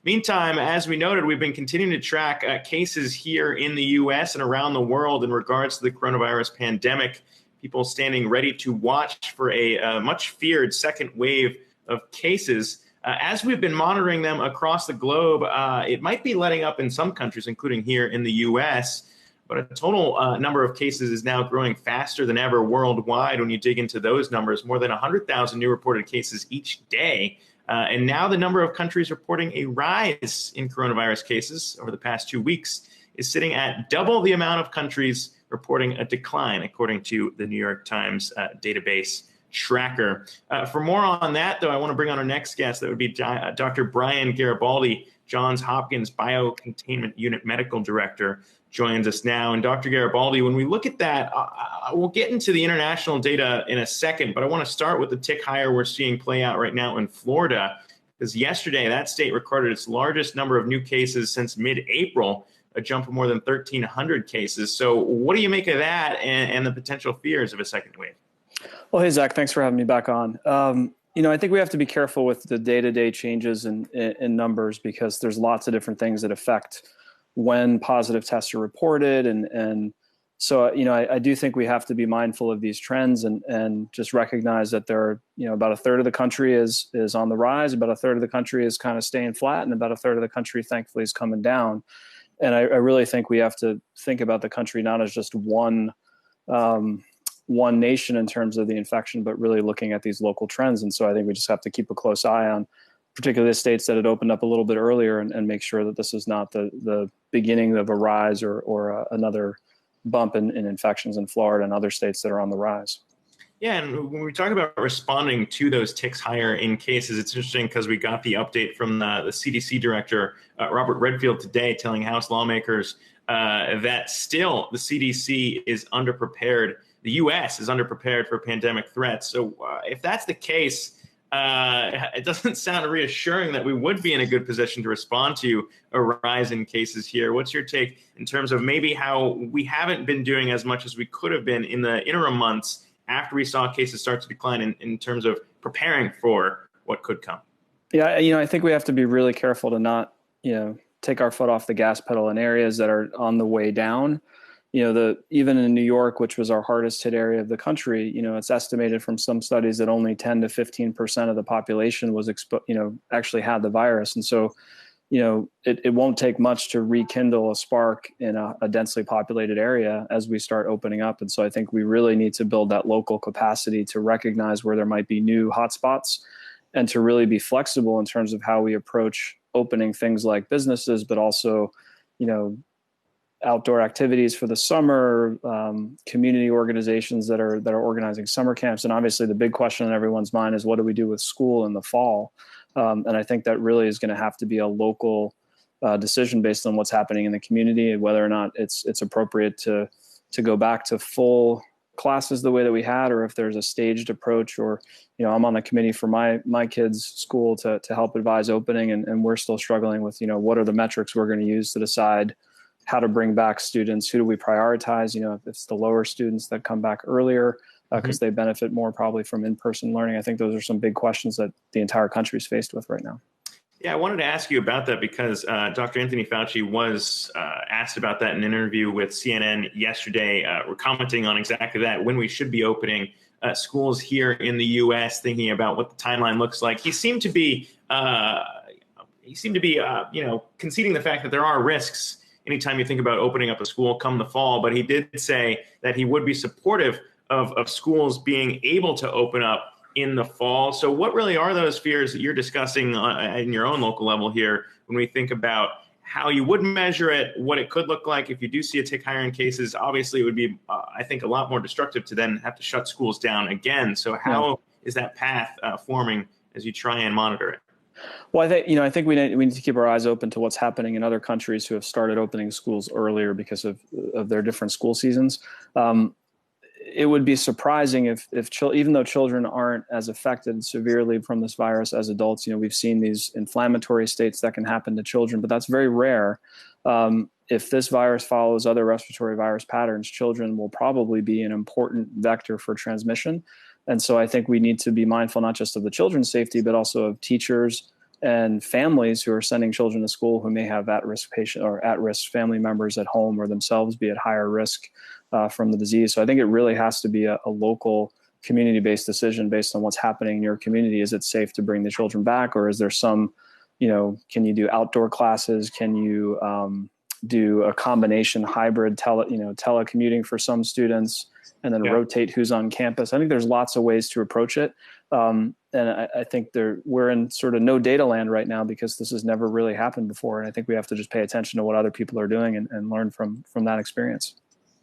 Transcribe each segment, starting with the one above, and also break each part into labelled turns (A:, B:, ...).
A: Meantime, as we noted, we've been continuing to track cases here in the U.S. and around the world in regards to the coronavirus pandemic. People standing ready to watch for a much feared second wave of cases. As we've been monitoring them across the globe, it might be letting up in some countries, including here in the U.S., but a total number of cases is now growing faster than ever worldwide. When you dig into those numbers, more than 100,000 new reported cases each day. And now the number of countries reporting a rise in coronavirus cases over the past 2 weeks is sitting at double the amount of countries reporting a decline, according to the New York Times database tracker. For more on that, though, I want to bring on our next guest. That would be Dr. Brian Garibaldi, Johns Hopkins Biocontainment Unit Medical Director, joins us now. And Dr. Garibaldi, when we look at that, we'll get into the international data in a second, but I want to start with the tick higher we're seeing play out right now in Florida, because yesterday that state recorded its largest number of new cases since mid-April, a jump of more than 1,300 cases. So what do you make of that and the potential fears of a second wave?
B: Well, hey, Zach, thanks for having me back on. I think we have to be careful with the day-to-day changes in numbers, because there's lots of different things that affect when positive tests are reported. And so, I do think we have to be mindful of these trends and just recognize that there are, about a third of the country is on the rise, about a third of the country is kind of staying flat, and about a third of the country, thankfully, is coming down. And I really think we have to think about the country not as just one nation in terms of the infection, but really looking at these local trends. And so I think we just have to keep a close eye on particularly the states that had opened up a little bit earlier and make sure that this is not the beginning of a rise or another bump in infections in Florida and other states that are on the rise.
A: Yeah, and when we talk about responding to those ticks higher in cases, it's interesting because we got the update from the CDC director, Robert Redfield, today, telling House lawmakers that still the CDC is underprepared. The U.S. is underprepared for pandemic threats. So if that's the case, it doesn't sound reassuring that we would be in a good position to respond to a rise in cases here. What's your take in terms of maybe how we haven't been doing as much as we could have been in the interim months after we saw cases start to decline in terms of preparing for what could come?
B: Yeah, I think we have to be really careful to not, take our foot off the gas pedal in areas that are on the way down. Even in New York, which was our hardest hit area of the country, it's estimated from some studies that only 10 to 15% of the population was actually had the virus. And so, it won't take much to rekindle a spark in a densely populated area as we start opening up. And so I think we really need to build that local capacity to recognize where there might be new hotspots and to really be flexible in terms of how we approach opening things like businesses, but also, outdoor activities for the summer, community organizations that are organizing summer camps. And obviously the big question on everyone's mind is, what do we do with school in the fall? And I think that really is going to have to be a local decision based on what's happening in the community and whether or not it's appropriate to go back to full classes the way that we had, or if there's a staged approach. Or, I'm on the committee for my kids' school to help advise opening, and we're still struggling with, what are the metrics we're going to use to decide how to bring back students. Who do we prioritize? If it's the lower students that come back earlier because they benefit more probably from in-person learning. I think those are some big questions that the entire country is faced with right now.
A: Yeah, I wanted to ask you about that because Dr. Anthony Fauci was asked about that in an interview with CNN yesterday. We're commenting on exactly that, when we should be opening schools here in the U.S., thinking about what the timeline looks like. He seemed to be, conceding the fact that there are risks anytime you think about opening up a school come the fall. But he did say that he would be supportive of schools being able to open up in the fall. So what really are those fears that you're discussing in your own local level here when we think about how you would measure it, what it could look like if you do see a tick higher in cases? Obviously, it would be, I think, a lot more destructive to then have to shut schools down again. So how is that path forming as you try and monitor it?
B: Well, I think we need to keep our eyes open to what's happening in other countries who have started opening schools earlier because of their different school seasons. It would be surprising if even though children aren't as affected severely from this virus as adults, we've seen these inflammatory states that can happen to children, but that's very rare. If this virus follows other respiratory virus patterns, children will probably be an important vector for transmission. And so I think we need to be mindful not just of the children's safety, but also of teachers and families who are sending children to school who may have at-risk patient or at-risk family members at home or themselves be at higher risk from the disease. So I think it really has to be a local community-based decision based on what's happening in your community. Is it safe to bring the children back, or is there some, can you do outdoor classes? Can you do a combination hybrid telecommuting for some students, and then rotate who's on campus? I think there's lots of ways to approach it. And I think we're in sort of no data land right now because this has never really happened before. And I think we have to just pay attention to what other people are doing and learn from that experience.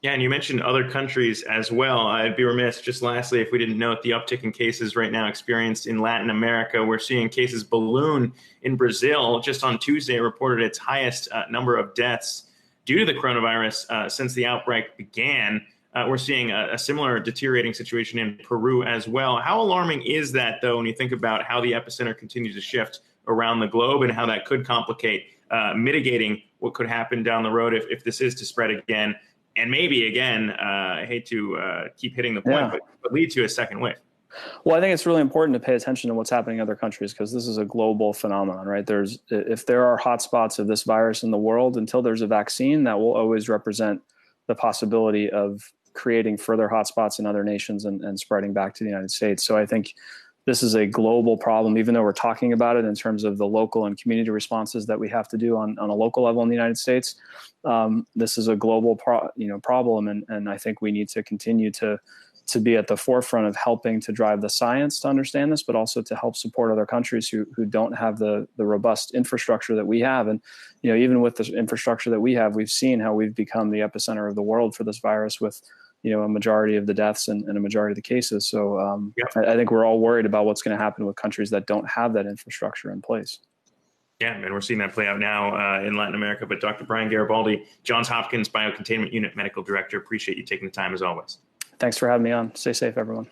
A: Yeah, and you mentioned other countries as well. I'd be remiss, just lastly, if we didn't note the uptick in cases right now experienced in Latin America. We're seeing cases balloon in Brazil. Just on Tuesday, it reported its highest number of deaths due to the coronavirus since the outbreak began. We're seeing a similar deteriorating situation in Peru as well. How alarming is that, though, when you think about how the epicenter continues to shift around the globe and how that could complicate mitigating what could happen down the road if this is to spread again? And maybe, again, I hate to keep hitting the point, but lead to a second wave.
B: Well, I think it's really important to pay attention to what's happening in other countries because this is a global phenomenon, right? If there are hotspots of this virus in the world, until there's a vaccine, that will always represent the possibility of creating further hotspots in other nations and spreading back to the United States. So I think this is a global problem, even though we're talking about it in terms of the local and community responses that we have to do on a local level in the United States. This is a global problem, and I think we need to continue to be at the forefront of helping to drive the science to understand this, but also to help support other countries who don't have the robust infrastructure that we have. And even with the infrastructure that we have, we've seen how we've become the epicenter of the world for this virus with a majority of the deaths and a majority of the cases. So I think we're all worried about what's going to happen with countries that don't have that infrastructure in place.
A: Yeah, and we're seeing that play out now in Latin America. But Dr. Brian Garibaldi, Johns Hopkins Biocontainment Unit Medical Director, appreciate you taking the time as always.
B: Thanks for having me on. Stay safe, everyone.